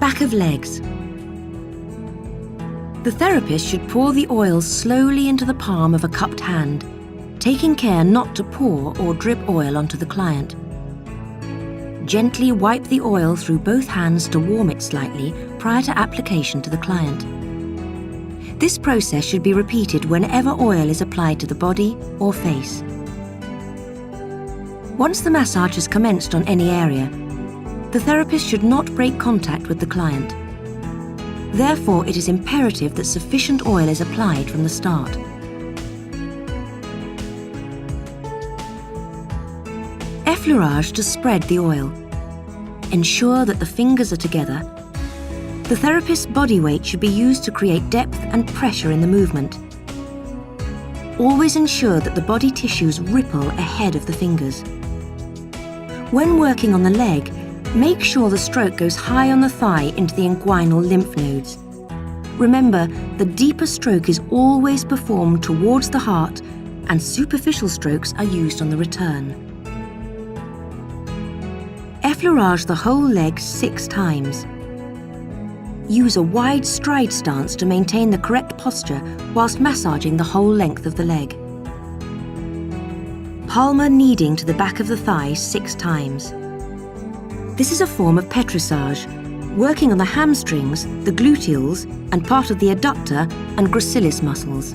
Back of legs. The therapist should pour the oil slowly into the palm of a cupped hand, taking care not to pour or drip oil onto the client. Gently wipe the oil through both hands to warm it slightly prior to application to the client. This process should be repeated whenever oil is applied to the body or face. Once the massage has commenced on any area, the therapist should not break contact with the client. Therefore, it is imperative that sufficient oil is applied from the start. Effleurage to spread the oil. Ensure that the fingers are together. The therapist's body weight should be used to create depth and pressure in the movement. Always ensure that the body tissues ripple ahead of the fingers. When working on the leg, make sure the stroke goes high on the thigh into the inguinal lymph nodes. Remember, the deeper stroke is always performed towards the heart, and superficial strokes are used on the return. Effleurage the whole leg 6 times. Use a wide stride stance to maintain the correct posture whilst massaging the whole length of the leg. Palmar kneading to the back of the thigh 6 times. This is a form of petrissage, working on the hamstrings, the gluteals, and part of the adductor and gracilis muscles.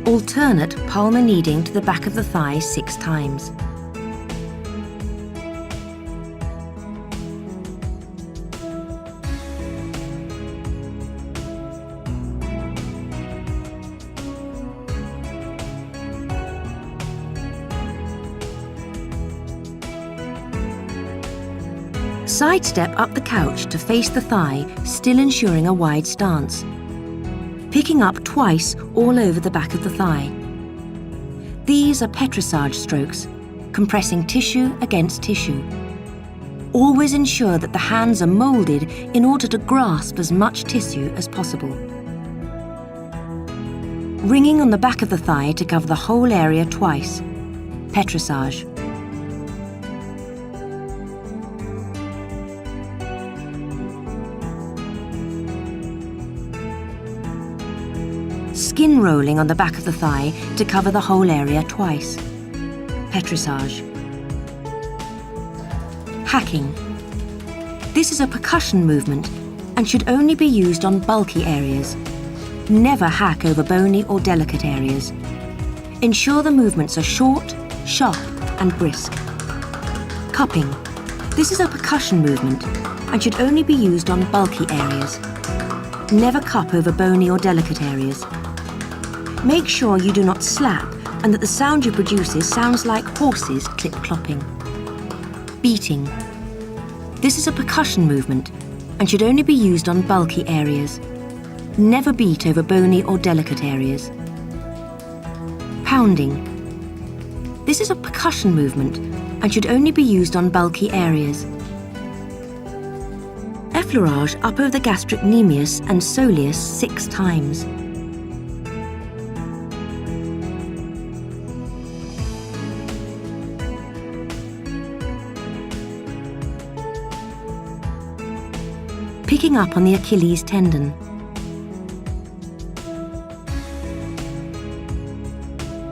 Alternate palmar kneading to the back of the thigh 6 times. Sidestep up the couch to face the thigh, still ensuring a wide stance. Picking up twice all over the back of the thigh. These are petrissage strokes, compressing tissue against tissue. Always ensure that the hands are moulded in order to grasp as much tissue as possible. Ringing on the back of the thigh to cover the whole area twice. Petrissage. Skin rolling on the back of the thigh to cover the whole area twice. Petrissage. Hacking. This is a percussion movement and should only be used on bulky areas. Never hack over bony or delicate areas. Ensure the movements are short, sharp, and brisk. Cupping. This is a percussion movement and should only be used on bulky areas. Never cup over bony or delicate areas. Make sure you do not slap and that the sound you produce sounds like horses clip-clopping. Beating. This is a percussion movement and should only be used on bulky areas. Never beat over bony or delicate areas. Pounding. This is a percussion movement and should only be used on bulky areas. Effleurage up over the gastrocnemius and soleus 6 times. Picking up on the Achilles tendon.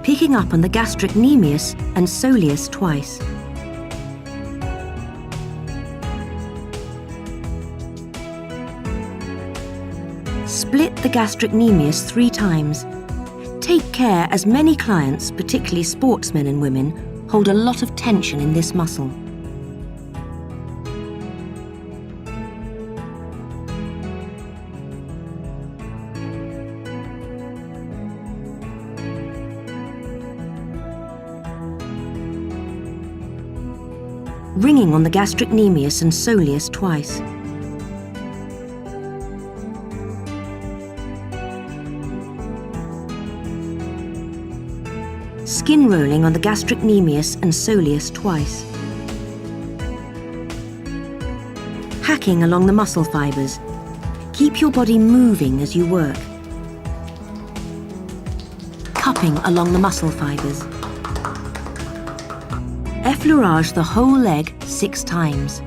Picking up on the gastrocnemius and soleus twice. Split the gastrocnemius 3 times. Take care, as many clients, particularly sportsmen and women, hold a lot of tension in this muscle. Ringing on the gastrocnemius and soleus twice. Skin rolling on the gastrocnemius and soleus twice. Hacking along the muscle fibers. Keep your body moving as you work. Cupping along the muscle fibers. Effleurage the whole leg 6 times.